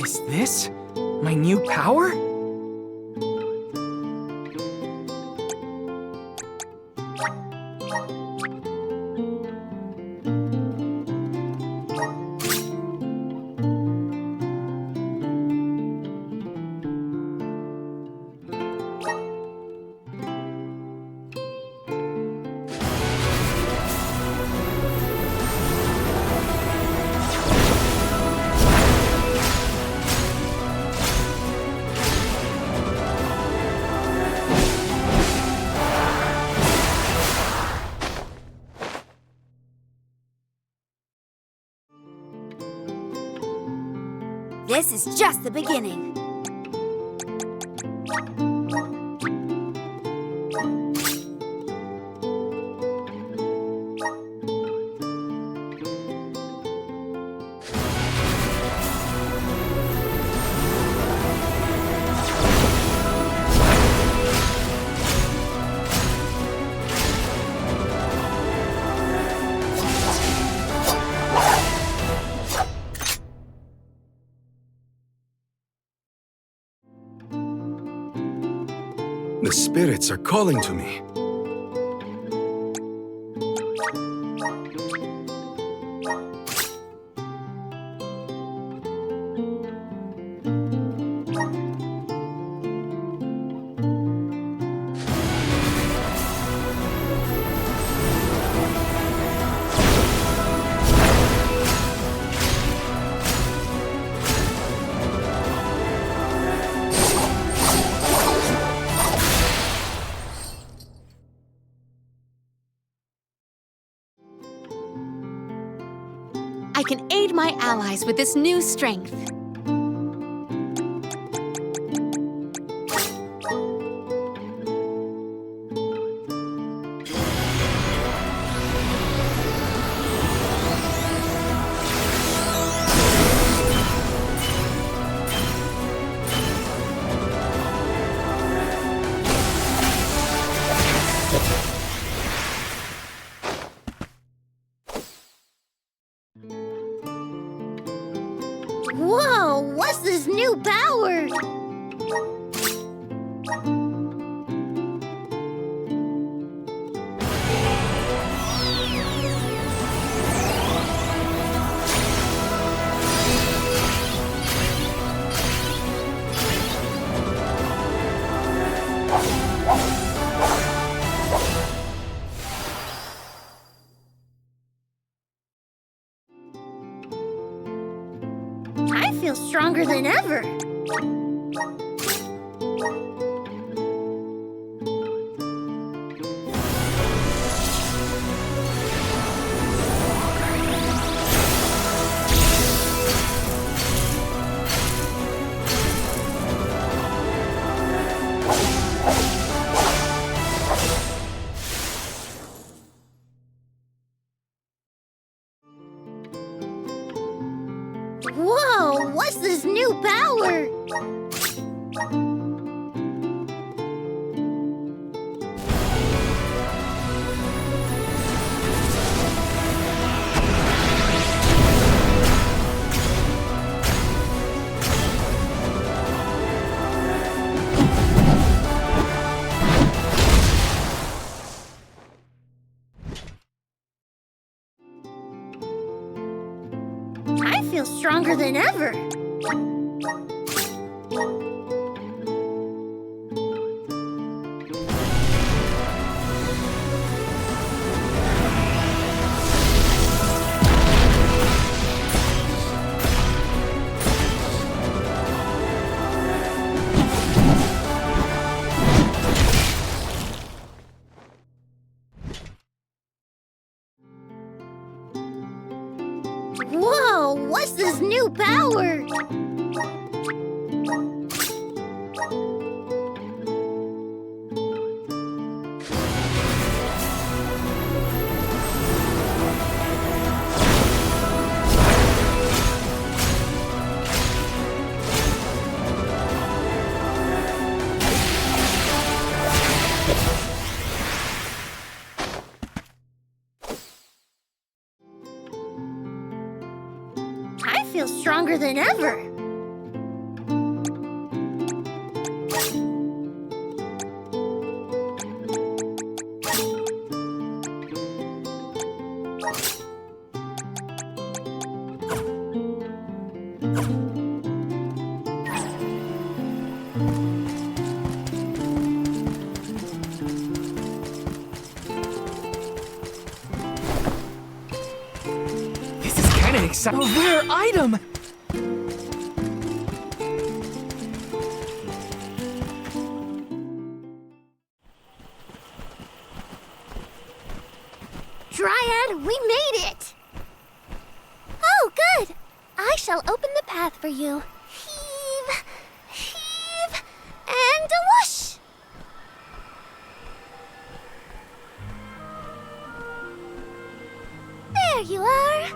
Is this my new power? This is just the beginning. The spirits are calling to me. I can aid my allies with this new strength. Whoa, what's this new power? I feel stronger than ever. Whoa, what's this new power? I feel stronger than ever. Whoa, what's this new power? I feel stronger than ever. exciting. A rare item! Dryad, we made it! Oh, good! I shall open the path for you. Heave, heave, and a whoosh! There you are!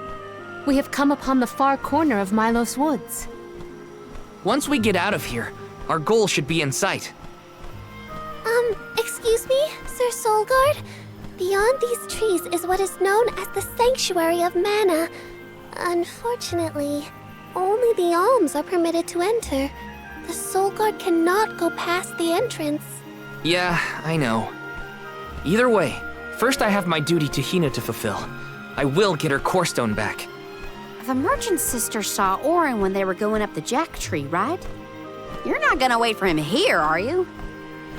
We have come upon the far corner of Milos Woods. Once we get out of here, our goal should be in sight. Excuse me, Sir Soulguard? Beyond these trees is what is known as the Sanctuary of Mana. Unfortunately, only the alms are permitted to enter. The Soulguard cannot go past the entrance. Yeah, I know. Either way, first I have my duty to Hina to fulfill. I will get her core stone back. The merchant sister saw Orin when they were going up the jack tree, right? You're not gonna wait for him here, are you?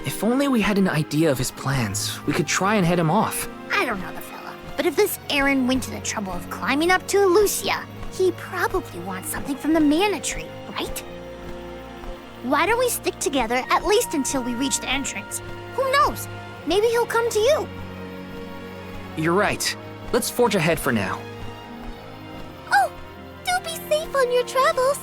If only we had an idea of his plans, we could try and head him off. I don't know the fella, but if this Aaron went to the trouble of climbing up to Elucia, he probably wants something from the mana tree, right? Why don't we stick together at least until we reach the entrance? Who knows? Maybe he'll come to you. You're right. Let's forge ahead for now. Oh, do be safe on your travels.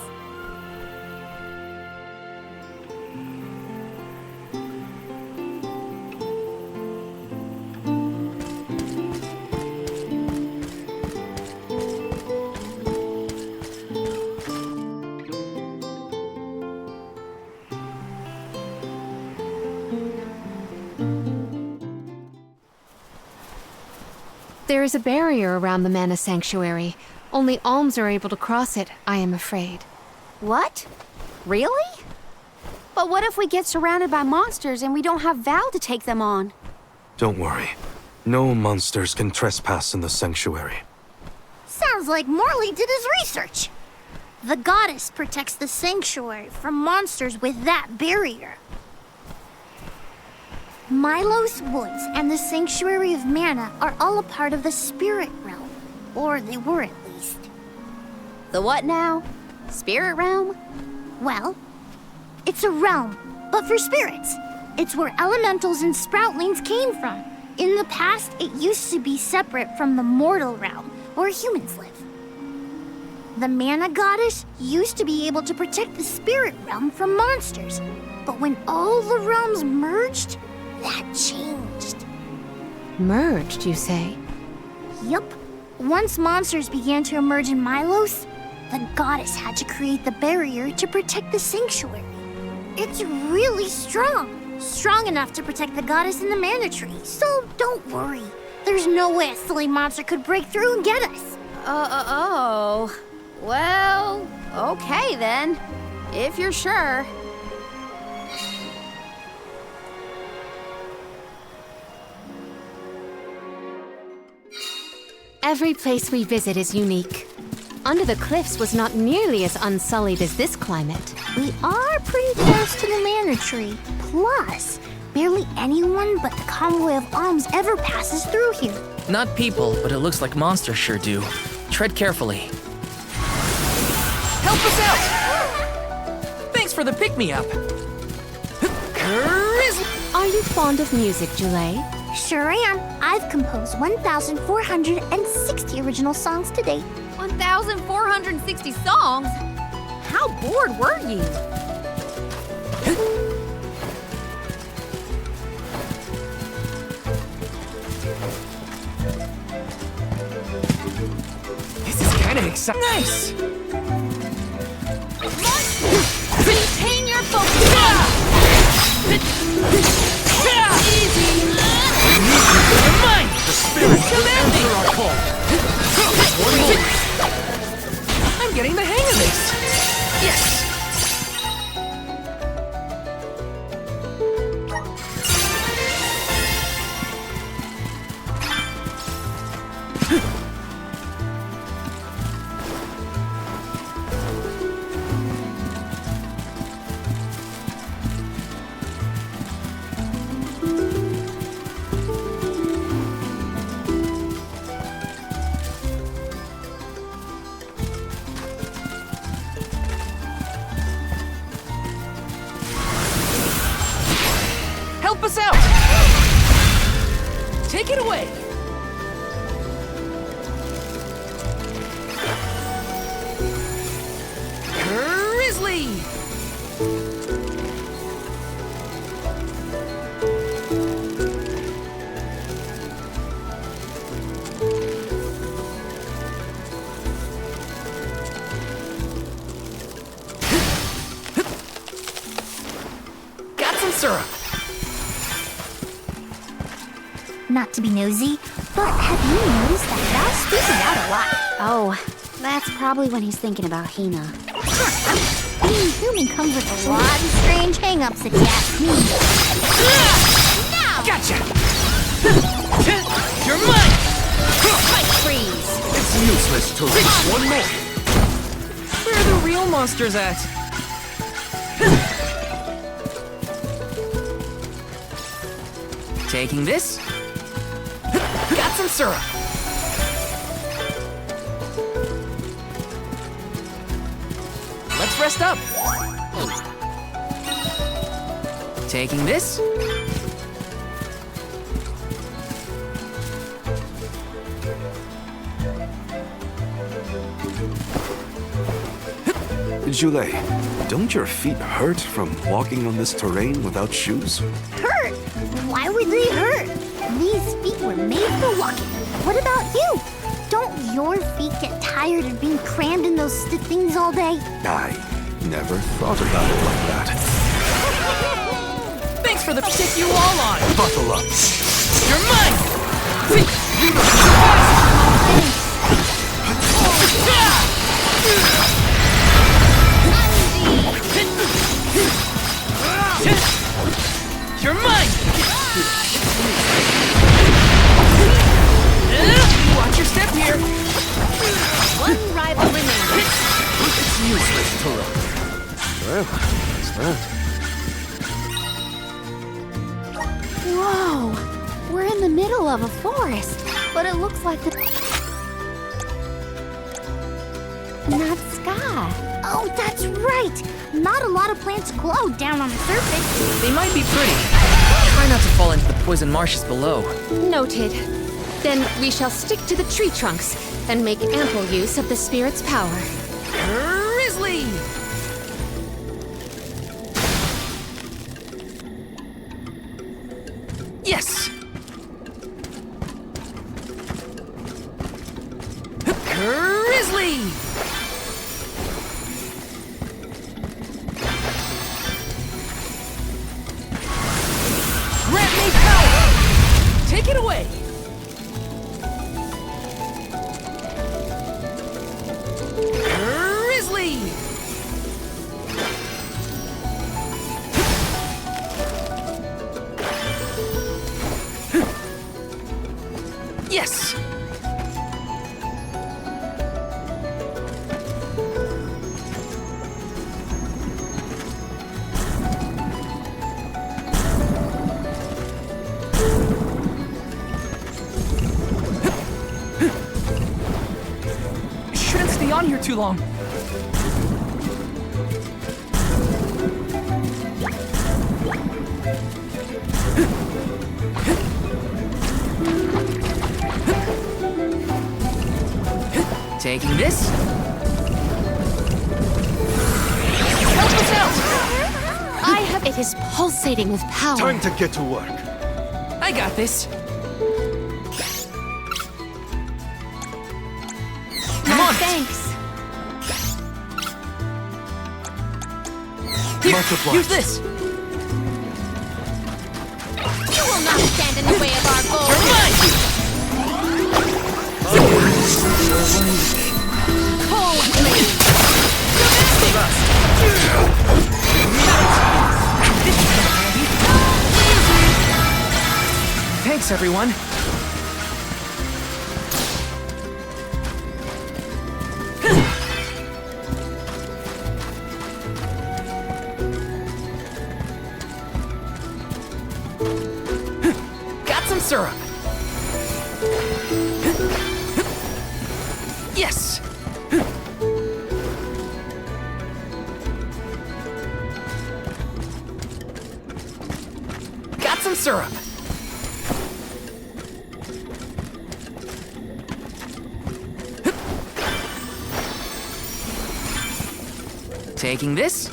There is a barrier around the Mana Sanctuary. Only alms are able to cross it, I am afraid. What? Really? But what if we get surrounded by monsters and we don't have Val to take them on? Don't worry. No monsters can trespass in the sanctuary. Sounds like Morley did his research. The goddess protects the sanctuary from monsters with that barrier. Milos Woods and the Sanctuary of Mana are all a part of the spirit realm. Or they were at least. The what now? Spirit realm? Well, it's a realm, but for spirits. It's where elementals and sproutlings came from. In the past, it used to be separate from the mortal realm, where humans live. The Mana Goddess used to be able to protect the spirit realm from monsters. But when all the realms merged, that changed. Merged, you say? Yup. Once monsters began to emerge in Milos, the goddess had to create the barrier to protect the sanctuary. It's really strong. Strong enough to protect the goddess and the mana tree. So don't worry. There's no way a silly monster could break through and get us. Oh. Well, okay then. If you're sure. Every place we visit is unique. Under the cliffs was not nearly as unsullied as this climate. We are pretty close to the mana tree. Plus, barely anyone but the convoy of alms ever passes through here. Not people, but it looks like monsters sure do. Tread carefully. Help us out! Thanks for the pick-me-up. Are you fond of music, Jule? Sure am. I've composed 1,460 original songs to date. 1,460 songs? How bored were you? This is kind of exciting. Nice! Maintain your focus! Easy! Mine! The spirit will answer our call. I'm getting the hang of this. Yes! Take it away! Grizzly! Got some syrup! Not to be nosy, but have you noticed that Val's speaking out a lot? Oh, that's probably when he's thinking about Hina. Being human comes with a lot of strange hang-ups if you ask me. Now! Gotcha! You're mine! Fight freeze! It's useless to reach one more. Where are the real monsters at? Taking this. Got some syrup. Let's rest up. Taking this. Julie, don't your feet hurt from walking on this terrain without shoes? Hurt? Why would they hurt? These feet were made for walking. What about you? Don't your feet get tired of being crammed in those stiff things all day? I never thought about it like that. Thanks for the tip you all on. Buckle up. You're mine. You're mine. Watch your step here. One rival remaining. It's useless to run. Well, it's that. Whoa! We're in the middle of a forest, but it looks like the... not sky. Oh, that's right! Not a lot of plants glow down on the surface. They might be pretty. Try not to fall into the poison marshes below. Noted. Then we shall stick to the tree trunks and make ample use of the spirit's power. Grizzly! Yes! Grizzly! Grant me power! Take it away! Grizzly! Yes! Shouldn't stay on here too long. Taking this. Help us out! I have it is pulsating with power. Time to get to work. I got this. Come on! Thanks. Here, Much obliged. use this. You will not stand in the way of our goal. You're mine! Cold blade. Thanks, everyone. Got some syrup. Yes. Got some syrup. Taking this.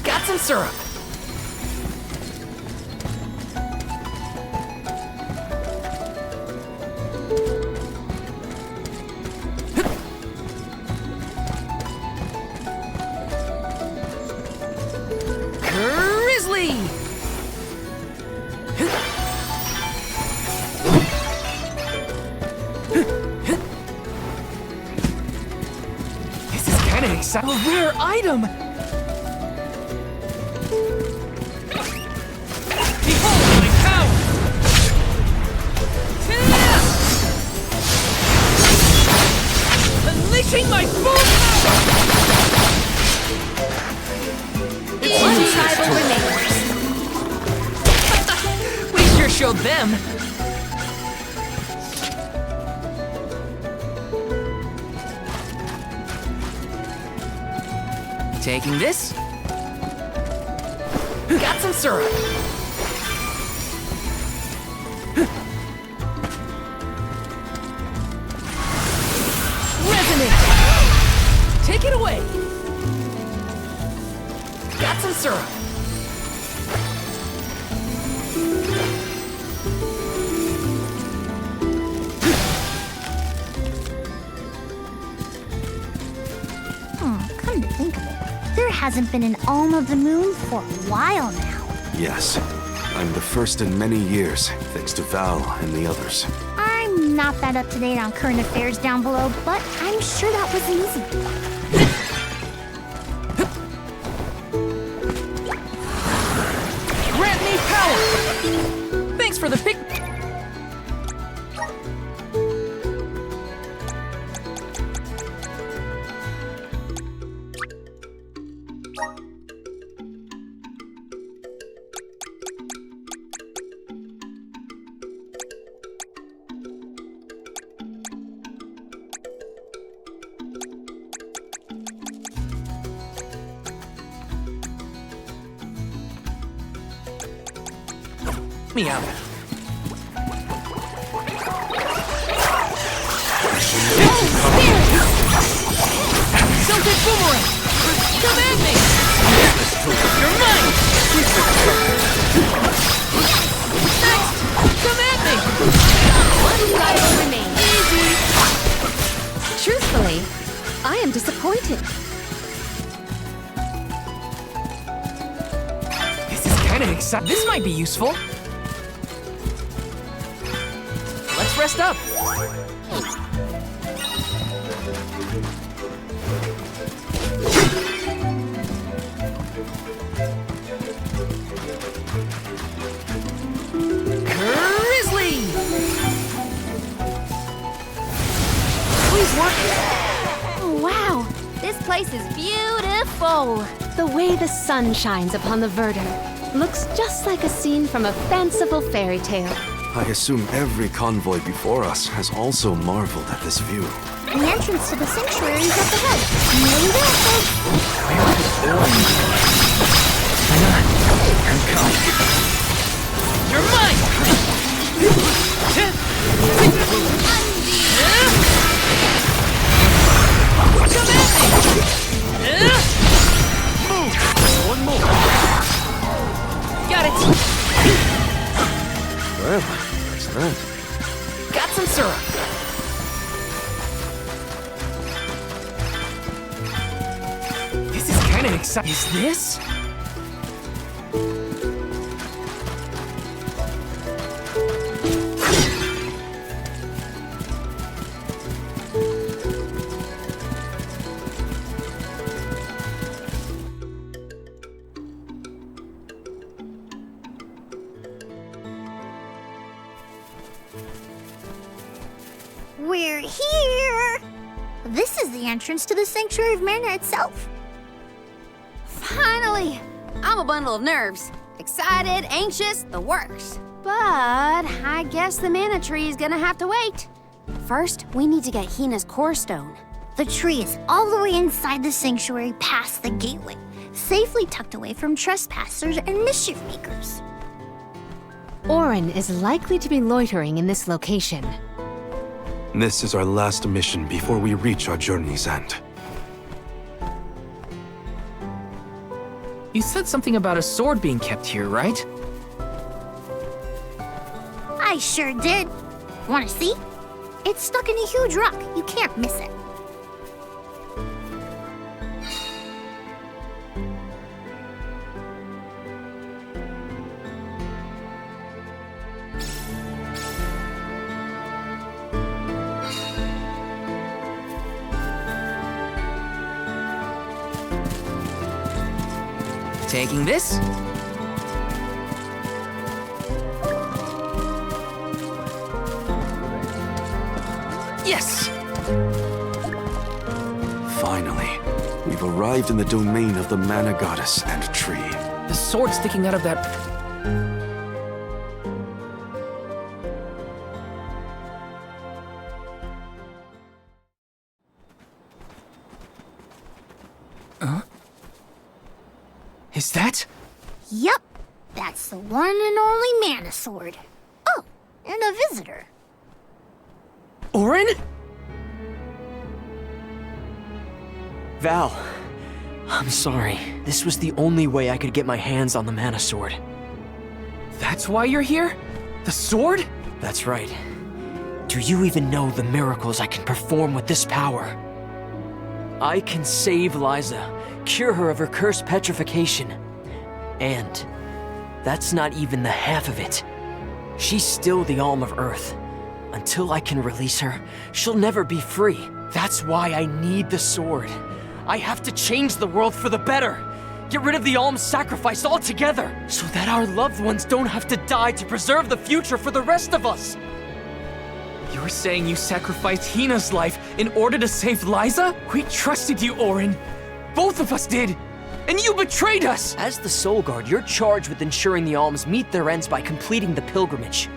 Got some syrup. Grizzly! This is kind of exciting. A rare item! Behold my power! Unleashing my full power! One rival remains. We sure showed them. Taking this. Got some syrup. Resonate. Take it away. Got some syrup. Come to think of it, there hasn't been an Alm of the Moon for a while now. Yes. I'm the first in many years, thanks to Val and the others. I'm not that up to date on current affairs down below, but I'm sure that wasn't easy. Grant me power! Thanks for the pic. Me out. Something boomerang! Come at me! You're mine! Next! Come at me! One rival remains. Truthfully, I am disappointed. This is kind of exciting. This might be useful. Let's rest up. Grizzly! Please work. Oh, wow. This place is beautiful. The way the sun shines upon the verdure looks just like a scene from a fanciful fairy tale. I assume every convoy before us has also marveled at this view. The entrance to the sanctuary is up ahead. Nearly there, folks. I'm coming. You're mine! Come at me! Move! One more. Got it! Well, that's that. Got some syrup. This is kind of exciting. Is this? We're here! This is the entrance to the Sanctuary of Mana itself. Finally! I'm a bundle of nerves. Excited, anxious, the works. But I guess the mana tree is gonna have to wait. First, we need to get Hina's core stone. The tree is all the way inside the sanctuary past the gateway, safely tucked away from trespassers and mischief makers. Orin is likely to be loitering in this location. This is our last mission before we reach our journey's end. You said something about a sword being kept here, right? I sure did. Wanna see? It's stuck in a huge rock. You can't miss it. Taking this? Yes! Finally, we've arrived in the domain of the mana goddess and tree. The sword sticking out of that... Huh? Is that? Yep, that's the one and only mana sword. Oh, and a visitor. Orin? Val, I'm sorry. This was the only way I could get my hands on the mana sword. That's why you're here? The sword? That's right. Do you even know the miracles I can perform with this power? I can save Liza, cure her of her cursed petrification. And that's not even the half of it. She's still the Alm of Earth. Until I can release her, she'll never be free. That's why I need the sword. I have to change the world for the better. Get rid of the alms sacrifice altogether, so that our loved ones don't have to die to preserve the future for the rest of us. You're saying you sacrificed Hina's life in order to save Liza? We trusted you, Orin. Both of us did. And you betrayed us! As the Soul Guard, you're charged with ensuring the alms meet their ends by completing the pilgrimage.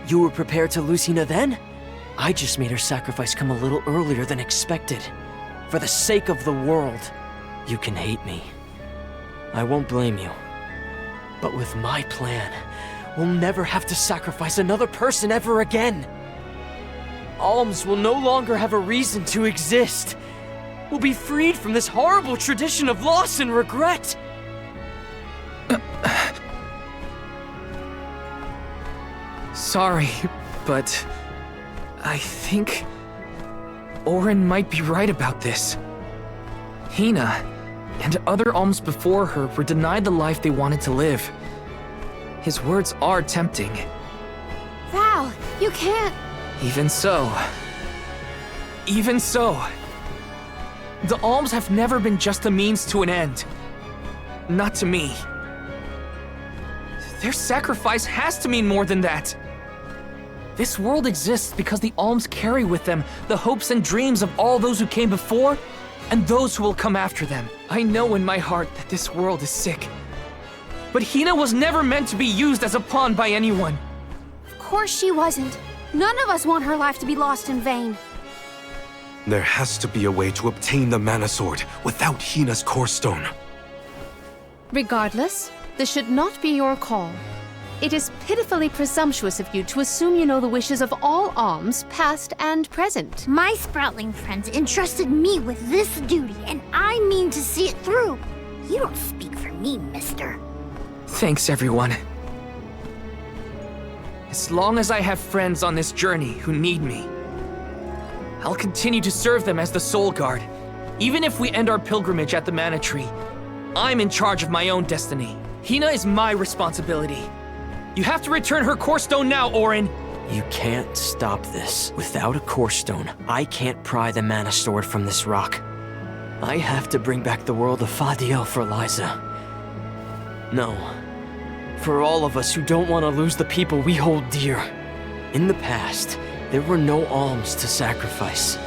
You were prepared to lose Hina then? I just made her sacrifice come a little earlier than expected. For the sake of the world. You can hate me. I won't blame you. But with my plan, we'll never have to sacrifice another person ever again. Alms will no longer have a reason to exist. We'll be freed from this horrible tradition of loss and regret. Sorry, but I think Orin might be right about this. Hina and other alms before her were denied the life they wanted to live. His words are tempting. Val, you can't... Even so. The alms have never been just a means to an end. Not to me. Their sacrifice has to mean more than that. This world exists because the alms carry with them the hopes and dreams of all those who came before and those who will come after them. I know in my heart that this world is sick. But Hina was never meant to be used as a pawn by anyone. Of course she wasn't. None of us want her life to be lost in vain. There has to be a way to obtain the mana sword without Hina's core stone. Regardless, this should not be your call. It is pitifully presumptuous of you to assume you know the wishes of all alms, past and present. My Sproutling friends entrusted me with this duty, and I mean to see it through. You don't speak for me, mister. Thanks, everyone. As long as I have friends on this journey who need me, I'll continue to serve them as the Soul Guard. Even if we end our pilgrimage at the Mana Tree, I'm in charge of my own destiny. Hina is my responsibility. You have to return her core stone now, Orin. You can't stop this. Without a core stone, I can't pry the mana sword from this rock. I have to bring back the world of Fadiel for Liza. No. For all of us who don't want to lose the people we hold dear. In the past, there were no alms to sacrifice.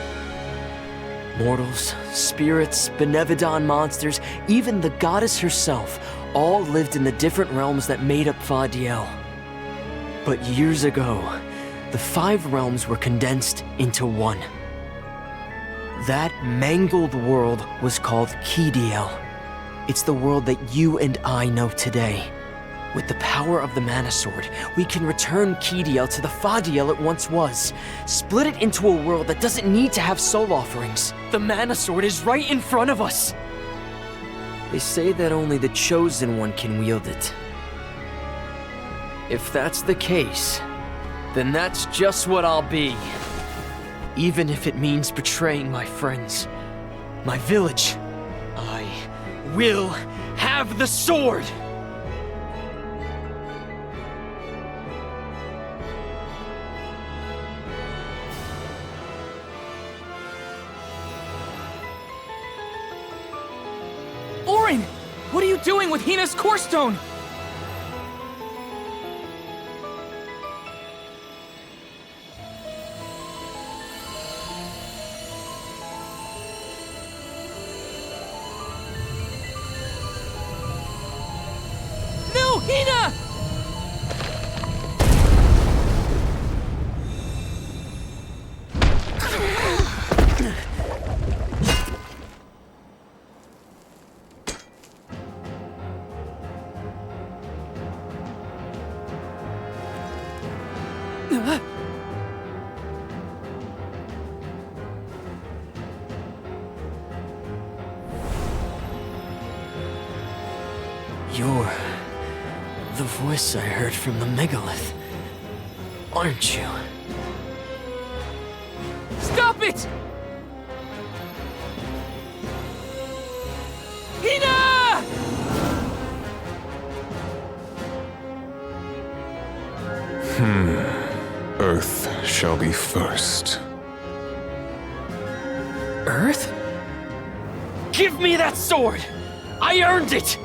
Mortals, spirits, benevodon monsters, even the goddess herself, all lived in the different realms that made up Fadiel. But years ago, the 5 realms were condensed into one. That mangled world was called Kidiel. It's the world that you and I know today. With the power of the Mana Sword, we can return Kidiel to the Fadiel it once was. Split it into a world that doesn't need to have soul offerings. The Mana Sword is right in front of us! They say that only the Chosen One can wield it. If that's the case, then that's just what I'll be. Even if it means betraying my friends, my village, I will have the sword! Orin! What are you doing with Hina's core stone? No, Hina! You're the voice I heard from the megalith, aren't you? Stop it! Hina! Earth shall be first. Earth? Give me that sword! I earned it!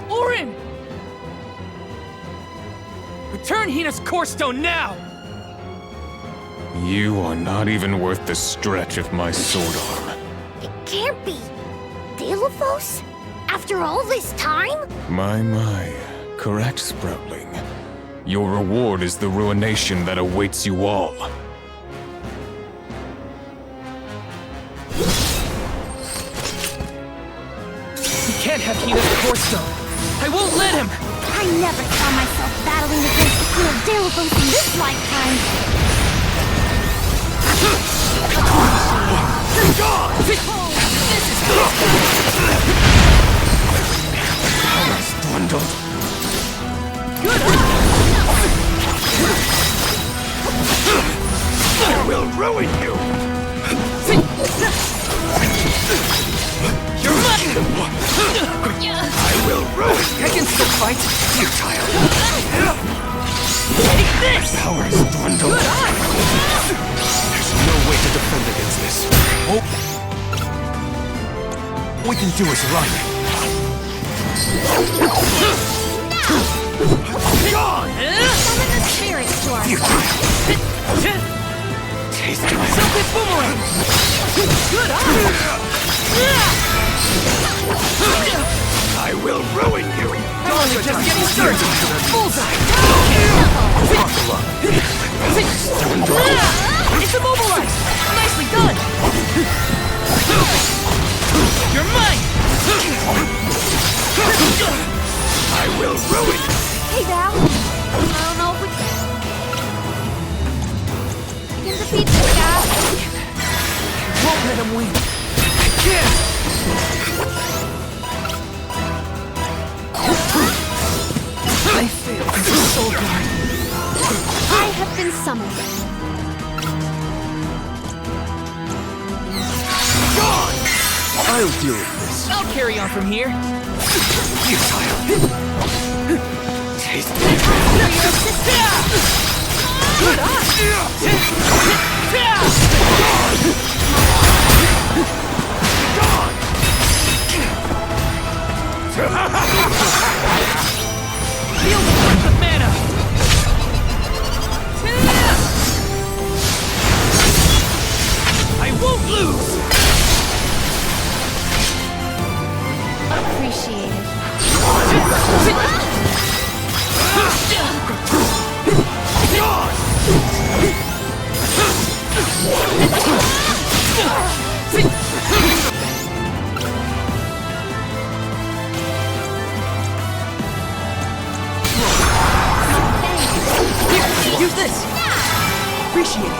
Orin! Return Hina's core stone now! You are not even worth the stretch of my sword arm. It can't be. Delophos? After all this time? My. Correct, Sproutling. Your reward is the ruination that awaits you all. He can't have Hina's core stone. I won't let him! I never saw myself battling against the Queen of Delophos in this lifetime. Dwindled. Good! I will ruin you! You're mine! I will ruin you! I can still fight! Futile! Take this! Power is dwindled. There's no way to defend against this. All we can do is run. Gone! Summon the spirits to our Futile! Taste my... Selfie boomerang! Good I will ruin you! Dawn, you're just getting started! Bullseye! Buckle up! It's immobilized! Nicely done! You're mine! I will ruin you! Hey, Val. I don't know if we can defeat this guy. Won't let him win! I can't! I failed as a soul guard! I have been summoned. I'll deal with this. I'll carry on from here! Futile! Taste my... Good Feel the mana! I won't lose! Appreciated. appreciate it.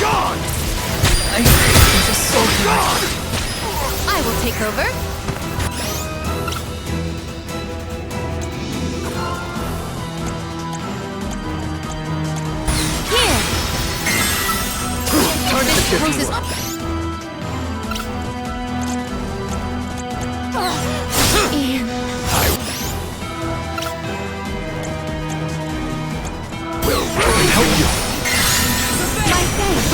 Gone! This is so good. I will take over. Here! This poses... And... Will really help you. My thanks.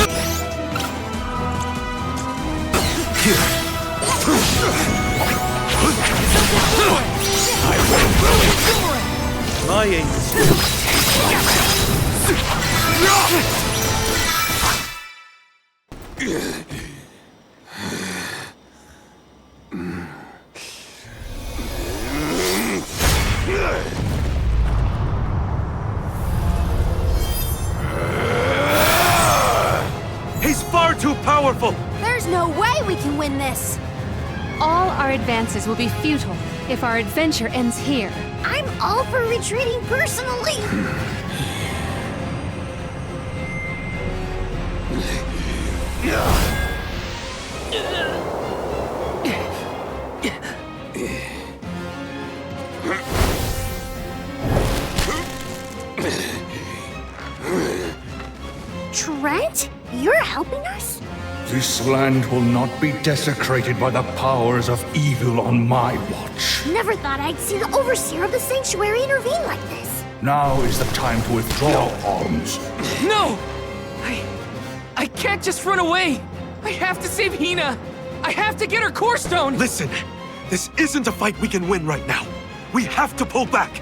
Here. I will really. My aim is He's far too powerful! There's no way we can win this. All our advances will be futile if our adventure ends here. I'm all for retreating personally. Trent, you're helping us? This land will not be desecrated by the powers of evil on my watch. Never thought I'd see the overseer of the sanctuary intervene like this. Now is the time to withdraw, Alms. No! I can't just run away! I have to save Hina! I have to get her core stone! Listen, this isn't a fight we can win right now. We have to pull back.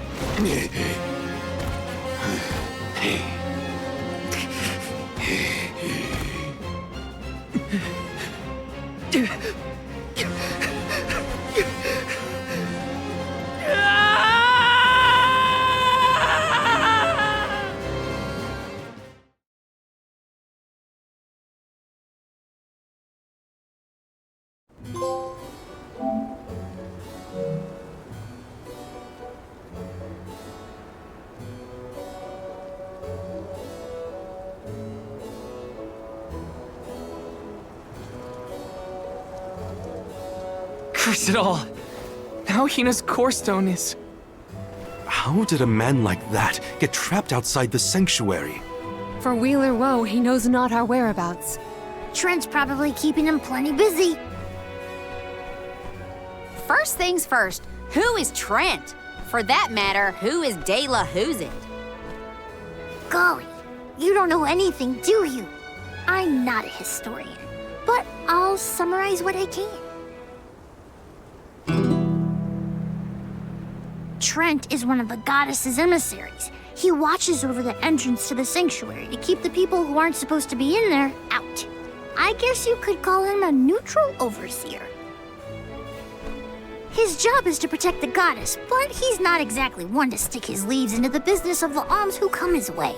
Curse it all! Now Hina's core stone is... How did a man like that get trapped outside the sanctuary? For Wheeler Woe, he knows not our whereabouts. Trent's probably keeping him plenty busy. First things first, who is Trent? For that matter, who is De La Who's It? Golly, you don't know anything, do you? I'm not a historian, but I'll summarize what I can. Trent is one of the goddess's emissaries. He watches over the entrance to the sanctuary to keep the people who aren't supposed to be in there out. I guess you could call him a neutral overseer. His job is to protect the goddess, but he's not exactly one to stick his leaves into the business of the alms who come his way.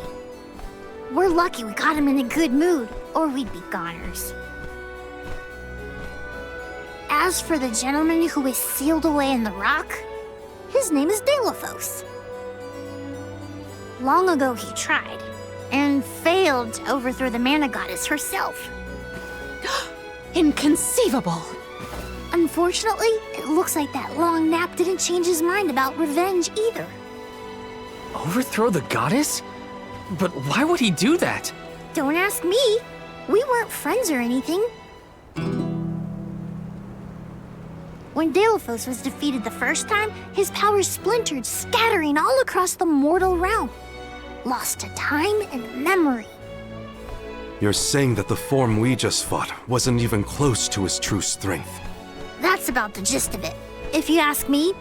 We're lucky we got him in a good mood, or we'd be goners. As for the gentleman who is sealed away in the rock, his name is Delafos. Long ago he tried, and failed to overthrow the mana goddess herself. Inconceivable! Unfortunately, it looks like that long nap didn't change his mind about revenge either. Overthrow the goddess? But why would he do that? Don't ask me. We weren't friends or anything. When Delafos was defeated the first time, his powers splintered, scattering all across the mortal realm. Lost to time and memory. You're saying that the form we just fought wasn't even close to his true strength. That's about the gist of it. If you ask me,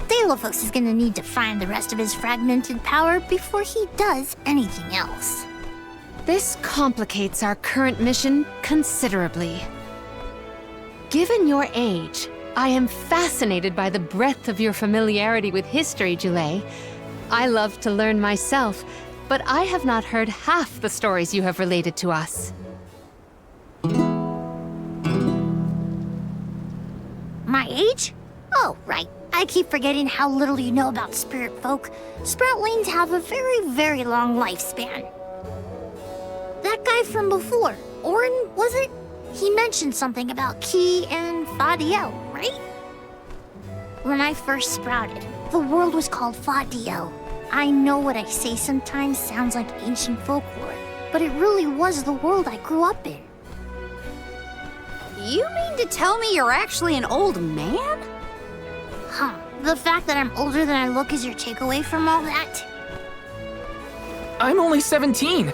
Delafos is gonna need to find the rest of his fragmented power before he does anything else. This complicates our current mission considerably. Given your age, I am fascinated by the breadth of your familiarity with history, Jule. I love to learn myself, but I have not heard half the stories you have related to us. age? Oh, right. I keep forgetting how little you know about spirit folk. Sproutlings have a very, very long lifespan. That guy from before, Orin, was it? He mentioned something about Ki and Fadiel, right? When I first sprouted, the world was called Fadiel. I know what I say sometimes sounds like ancient folklore, but it really was the world I grew up in. You mean to tell me you're actually an old man? Huh. The fact that I'm older than I look is your takeaway from all that? I'm only 17.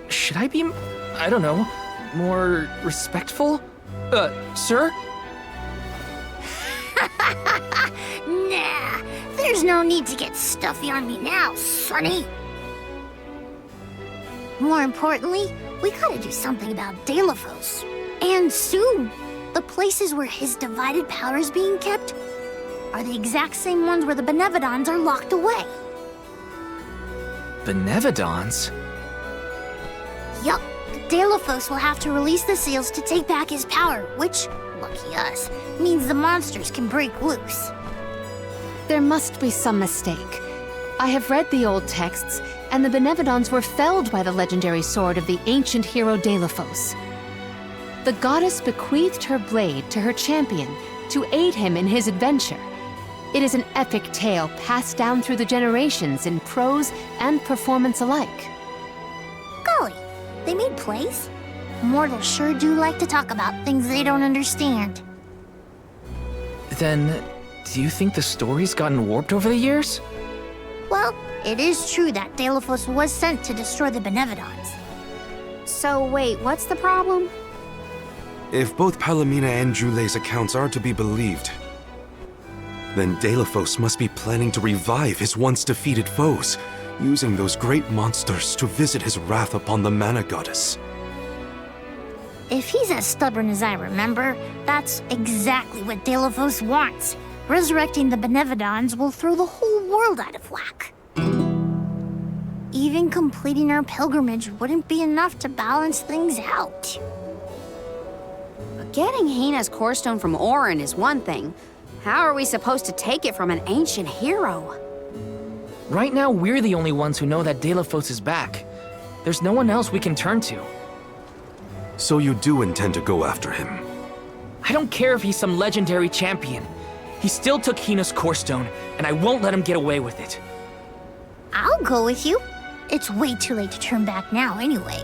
Should I be, I don't know, more respectful? Sir? Nah, there's no need to get stuffy on me now, Sonny. More importantly, we gotta do something about Delafos. And soon. The places where his divided power is being kept are the exact same ones where the Benevodons are locked away. Benevodons? Yup. Delafos will have to release the seals to take back his power, which, lucky us, means the monsters can break loose. There must be some mistake. I have read the old texts, and the Benevodons were felled by the legendary sword of the ancient hero Delafos. The goddess bequeathed her blade to her champion to aid him in his adventure. It is an epic tale passed down through the generations in prose and performance alike. Golly, they made plays? Mortals sure do like to talk about things they don't understand. Then, do you think the story's gotten warped over the years? Well, it is true that Delafos was sent to destroy the Benevodons. So wait, what's the problem? If both Palomina and Jule's accounts are to be believed, then Delafos must be planning to revive his once defeated foes, using those great monsters to visit his wrath upon the Mana Goddess. If he's as stubborn as I remember, that's exactly what Delafos wants. Resurrecting the Benevodons will throw the whole world out of whack. Even completing our pilgrimage wouldn't be enough to balance things out. Getting Hina's core stone from Orin is one thing. How are we supposed to take it from an ancient hero? Right now, we're the only ones who know that Delafos is back. There's no one else we can turn to. So you do intend to go after him? I don't care if he's some legendary champion. He still took Hina's core stone, and I won't let him get away with it. I'll go with you. It's way too late to turn back now anyway.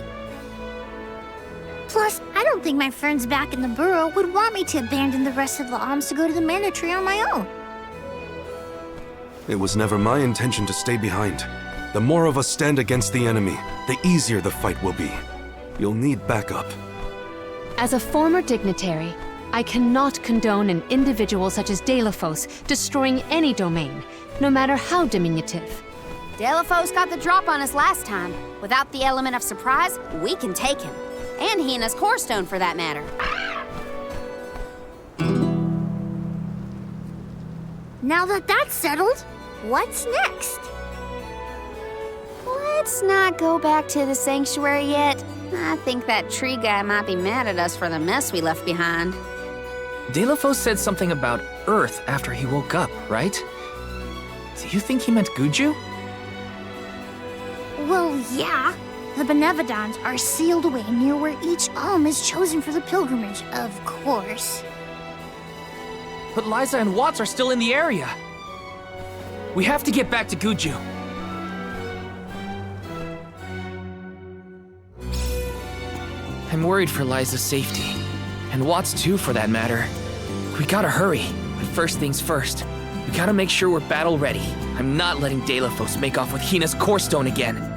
Plus, I don't think my friends back in the burrow would want me to abandon the rest of the alms to go to the Mana Tree on my own. It was never my intention to stay behind. The more of us stand against the enemy, the easier the fight will be. You'll need backup. As a former dignitary, I cannot condone an individual such as Delafos destroying any domain, no matter how diminutive. Delafos got the drop on us last time. Without the element of surprise, we can take him. And Hina's core stone, for that matter. Now that that's settled, what's next? Let's not go back to the sanctuary yet. I think that tree guy might be mad at us for the mess we left behind. Delafos said something about Earth after he woke up, right? Do you think he meant Guju? Well, yeah. The Benevodons are sealed away near where each alm is chosen for the pilgrimage, of course. But Liza and Watts are still in the area. We have to get back to Guju. I'm worried for Liza's safety. And Watts too, for that matter. We gotta hurry. But first things first. We gotta make sure we're battle ready. I'm not letting Delafos make off with Hina's core stone again.